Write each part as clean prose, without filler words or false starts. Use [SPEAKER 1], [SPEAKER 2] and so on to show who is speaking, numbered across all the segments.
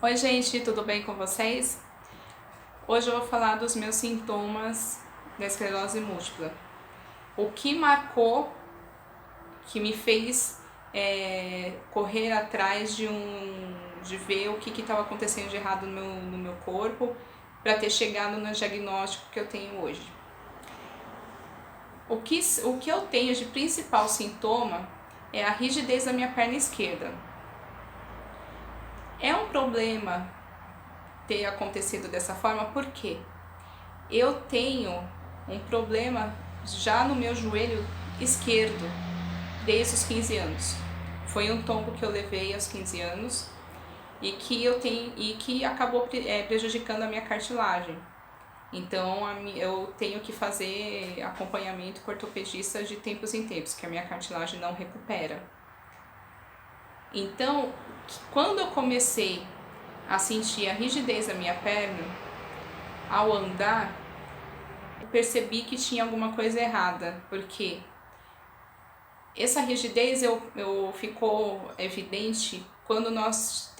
[SPEAKER 1] Oi gente, tudo bem com vocês? Hoje eu vou falar dos meus sintomas da esclerose múltipla. O que marcou, que me fez correr atrás de ver o que estava acontecendo de errado no meu corpo para ter chegado no diagnóstico que eu tenho hoje. O que eu tenho de principal sintoma é a rigidez da minha perna esquerda. É um problema ter acontecido dessa forma, porque eu tenho um problema já no meu joelho esquerdo desde os 15 anos. Foi um tombo que eu levei aos 15 anos e que acabou prejudicando a minha cartilagem. Então eu tenho que fazer acompanhamento com ortopedista de tempos em tempos, que a minha cartilagem não recupera. Então, quando eu comecei a sentir a rigidez da minha perna, ao andar, eu percebi que tinha alguma coisa errada, porque essa rigidez ficou evidente quando nós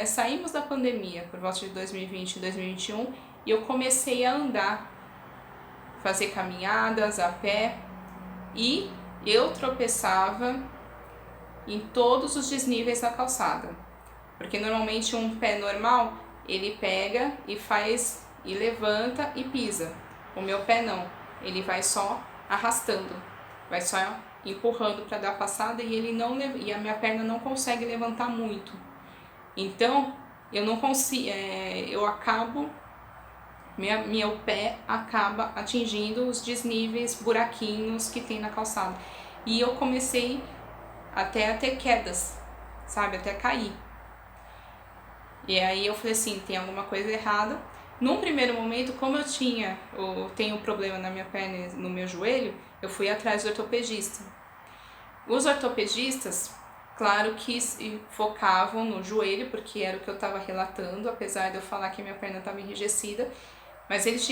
[SPEAKER 1] saímos da pandemia, por volta de 2020 e 2021, e eu comecei a andar, fazer caminhadas a pé, e eu tropeçava em todos os desníveis da calçada. Porque normalmente um pé normal, ele pega e faz, e levanta e pisa. O meu pé não, ele vai só arrastando, vai só empurrando para dar passada e a minha perna não consegue levantar muito. Então, eu não consigo, meu pé acaba atingindo os desníveis, buraquinhos que tem na calçada. E eu comecei até a ter quedas, sabe, até cair. E aí eu falei assim, tem alguma coisa errada. Num primeiro momento, como eu tenho um problema na minha perna, no meu joelho, eu fui atrás do ortopedista. Os ortopedistas, claro que focavam no joelho, porque era o que eu estava relatando, apesar de eu falar que minha perna estava enrijecida, mas eles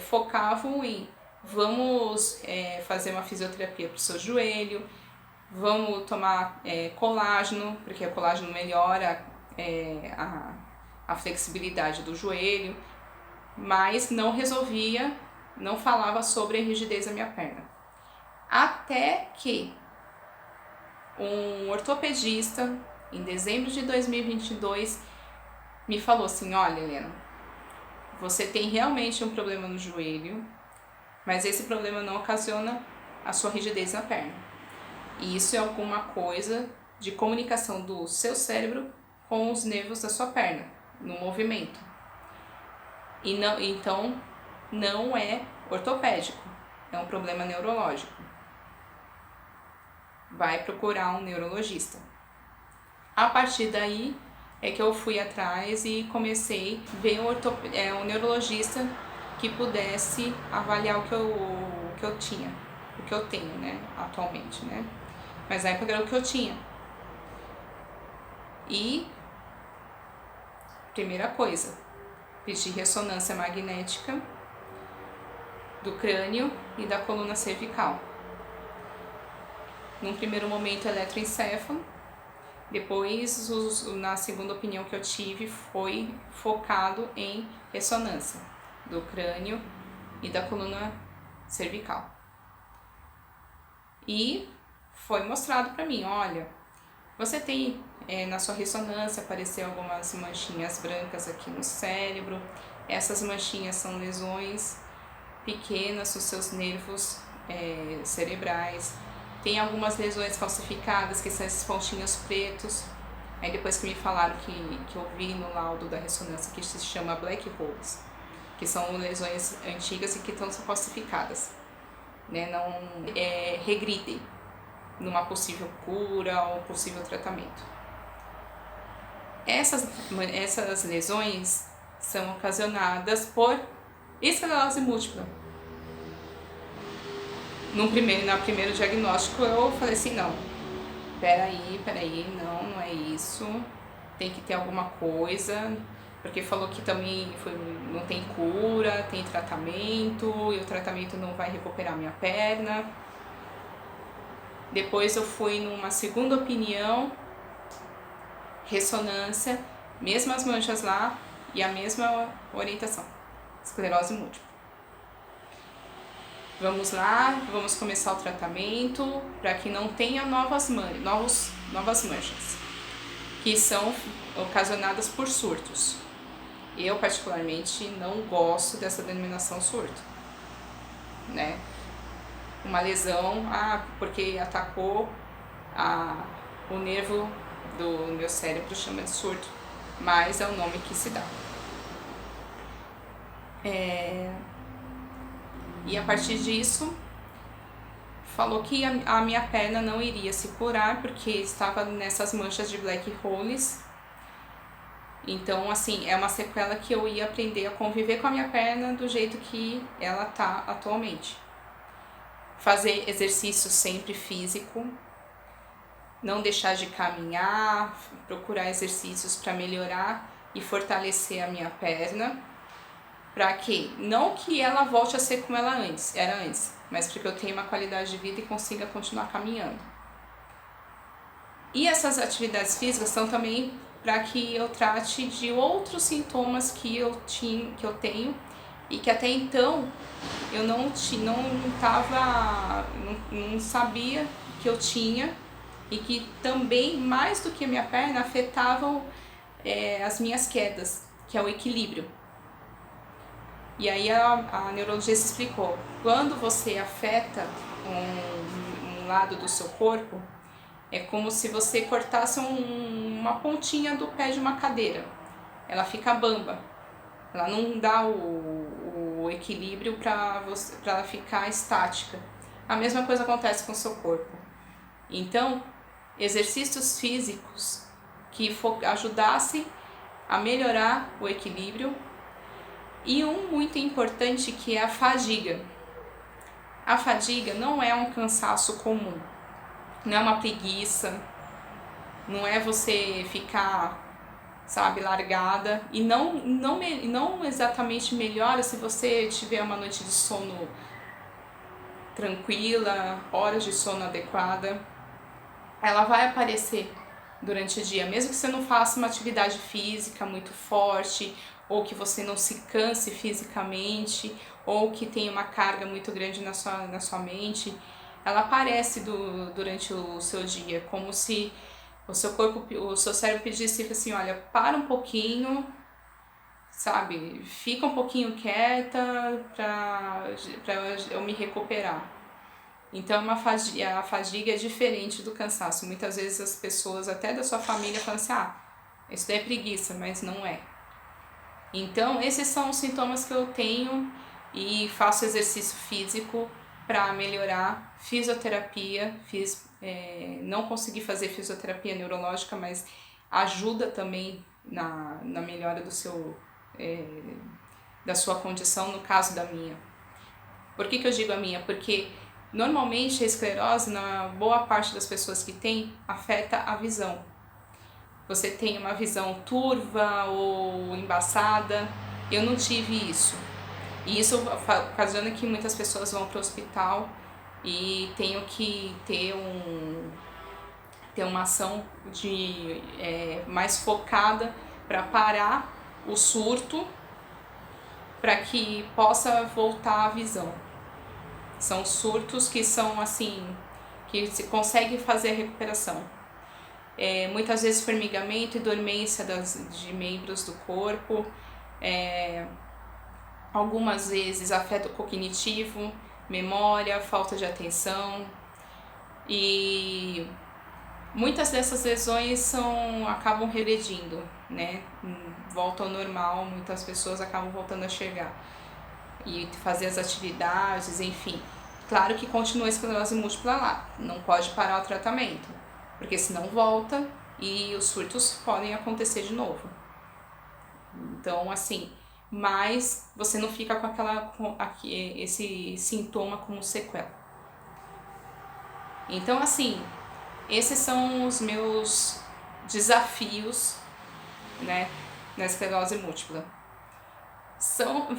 [SPEAKER 1] focavam em vamos fazer uma fisioterapia para o seu joelho, vamos tomar colágeno, porque o colágeno melhora a flexibilidade do joelho, mas não resolvia, não falava sobre a rigidez da minha perna. Até que um ortopedista, em dezembro de 2022, me falou assim, olha Helena, você tem realmente um problema no joelho, mas esse problema não ocasiona a sua rigidez na perna. E isso é alguma coisa de comunicação do seu cérebro com os nervos da sua perna, no movimento. Então, não é ortopédico, é um problema neurológico. Vai procurar um neurologista. A partir daí é que eu fui atrás e comecei a ver um neurologista que pudesse avaliar o que eu tinha, o que eu tenho, né, atualmente, né? Mas na época era o que eu tinha. E, primeira coisa, pedi ressonância magnética do crânio e da coluna cervical. Num primeiro momento, eletroencefalo. Depois, na segunda opinião que eu tive, foi focado em ressonância do crânio e da coluna cervical. E foi mostrado para mim, olha, você tem na sua ressonância apareceu algumas manchinhas brancas aqui no cérebro. Essas manchinhas são lesões pequenas nos seus nervos cerebrais. Tem algumas lesões calcificadas, que são esses pontinhos pretos. Aí depois que me falaram que eu vi no laudo da ressonância, que se chama black holes, que são lesões antigas e que estão calcificadas, né? Não regridem numa possível cura ou possível tratamento. Essas lesões são ocasionadas por esclerose múltipla. No primeiro diagnóstico eu falei assim, não, peraí, não é isso, tem que ter alguma coisa, porque falou que também não tem cura, tem tratamento, e o tratamento não vai recuperar minha perna. Depois eu fui numa segunda opinião, ressonância, Mesmas manchas lá e a mesma orientação. Esclerose múltipla. Vamos lá, vamos começar o tratamento para que não tenha novas manchas, que são ocasionadas por surtos. Eu particularmente não gosto dessa denominação surto, né? Uma lesão, porque atacou o nervo do meu cérebro, chama de surto, mas é o nome que se dá. E a partir disso, falou que a minha perna não iria se curar porque estava nessas manchas de black holes. Então, assim, é uma sequela que eu ia aprender a conviver com a minha perna do jeito que ela tá atualmente. Fazer exercício sempre físico, não deixar de caminhar, procurar exercícios para melhorar e fortalecer a minha perna, para que não que ela volte a ser como ela era antes, mas para que eu tenha uma qualidade de vida e consiga continuar caminhando. E essas atividades físicas são também para que eu trate de outros sintomas que eu tenho e que até então eu não sabia que eu tinha, e que também, mais do que a minha perna, afetavam as minhas quedas, que é o equilíbrio. E aí a neurologista explicou, quando você afeta um lado do seu corpo, é como se você cortasse uma pontinha do pé de uma cadeira. Ela fica bamba, ela não dá o equilíbrio para ela ficar estática. A mesma coisa acontece com o seu corpo. Então, exercícios físicos que ajudassem a melhorar o equilíbrio. E um muito importante, que é a fadiga. A fadiga não é um cansaço comum, não é uma preguiça, não é você ficar, largada, e não exatamente melhora se você tiver uma noite de sono tranquila, horas de sono adequada. Ela vai aparecer durante o dia, mesmo que você não faça uma atividade física muito forte, ou que você não se canse fisicamente, ou que tenha uma carga muito grande na sua mente, ela aparece durante o seu dia, como se o seu cérebro pedisse assim, olha, para um pouquinho, fica um pouquinho quieta para eu me recuperar. Então a fadiga é diferente do cansaço. Muitas vezes as pessoas, até da sua família, falam assim, isso daí é preguiça, mas não é. Então esses são os sintomas que eu tenho, e faço exercício físico para melhorar. Fisioterapia, não consegui fazer fisioterapia neurológica, mas ajuda também na melhora da sua condição, no caso da minha. Por que eu digo a minha? Porque normalmente a esclerose, na boa parte das pessoas que tem, afeta a visão. Você tem uma visão turva ou embaçada. Eu não tive isso. E isso ocasiona que muitas pessoas vão para o hospital e tenho que ter uma ação mais focada para parar o surto, para que possa voltar a visão. São surtos que são assim, que se consegue fazer a recuperação. Muitas vezes formigamento e dormência de membros do corpo, algumas vezes afeto cognitivo, memória, falta de atenção, e muitas dessas lesões acabam regredindo, né? Voltam ao normal, muitas pessoas acabam voltando a enxergar e fazer as atividades, enfim. Claro que continua a esclerose múltipla lá, não pode parar o tratamento, porque senão volta e os surtos podem acontecer de novo. Então, assim, mas você não fica com esse sintoma como sequela. Então, assim, esses são os meus desafios, né, na esclerose múltipla.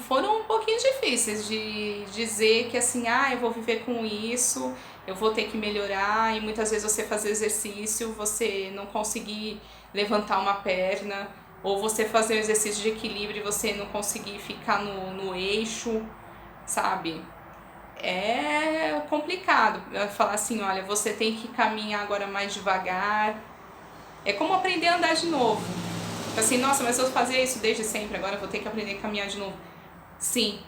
[SPEAKER 1] Foram um pouquinho difíceis de dizer que assim, eu vou viver com isso, eu vou ter que melhorar, e muitas vezes você fazer exercício, você não conseguir levantar uma perna, ou você fazer um exercício de equilíbrio e você não conseguir ficar no eixo, sabe? É complicado falar assim, olha, você tem que caminhar agora mais devagar. É como aprender a andar de novo. Assim, nossa, mas eu fazia isso desde sempre, agora eu vou ter que aprender a caminhar de novo. Sim.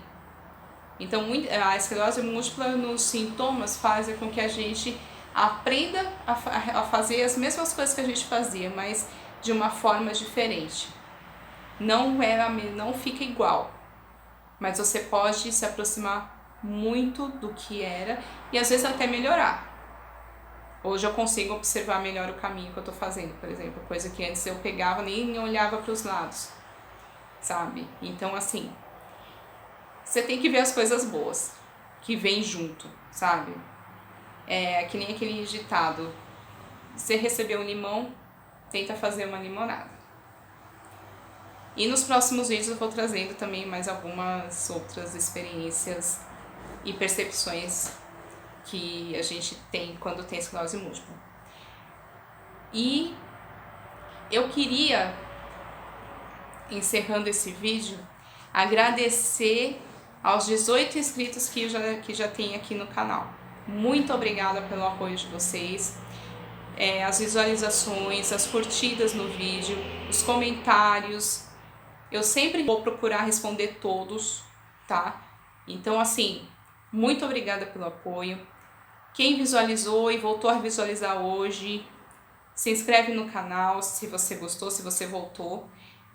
[SPEAKER 1] Então, a esclerose múltipla nos sintomas faz com que a gente aprenda a fazer as mesmas coisas que a gente fazia, mas de uma forma diferente. Não fica igual, mas você pode se aproximar muito do que era e às vezes até melhorar. Hoje eu consigo observar melhor o caminho que eu tô fazendo, por exemplo, coisa que antes eu pegava nem olhava para os lados, sabe? Então, assim, você tem que ver as coisas boas que vem junto, sabe? É que nem aquele ditado: você recebeu um limão, tenta fazer uma limonada. E nos próximos vídeos eu vou trazendo também mais algumas outras experiências e percepções que a gente tem quando tem esclerose múltipla. E eu queria, encerrando esse vídeo, agradecer aos 18 inscritos que já tem aqui no canal. Muito obrigada pelo apoio de vocês, as visualizações, as curtidas no vídeo, os comentários. Eu sempre vou procurar responder todos, tá? Então, assim, muito obrigada pelo apoio. Quem visualizou e voltou a visualizar hoje, se inscreve no canal se você gostou, se você voltou.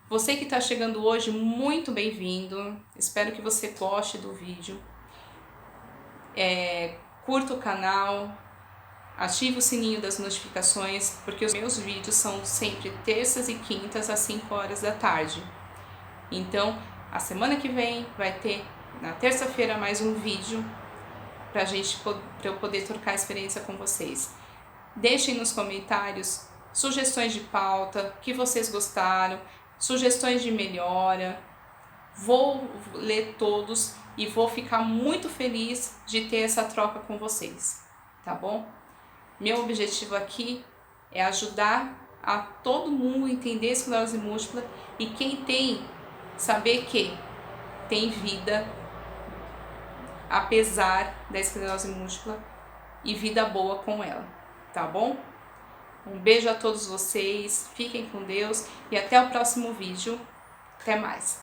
[SPEAKER 1] Você que está chegando hoje, muito bem-vindo. Espero que você goste do vídeo. Curta o canal, ative o sininho das notificações, porque os meus vídeos são sempre terças e quintas às 5 horas da tarde. Então, a semana que vem vai ter, na terça-feira, mais um vídeo para eu poder trocar experiência com vocês. Deixem nos comentários sugestões de pauta, que vocês gostaram, sugestões de melhora. Vou ler todos e vou ficar muito feliz de ter essa troca com vocês, tá bom? Meu objetivo aqui é ajudar a todo mundo entender a esclerose múltipla e quem tem, saber que tem vida apesar da esclerose múltipla e vida boa com ela, tá bom? Um beijo a todos vocês, fiquem com Deus e até o próximo vídeo. Até mais!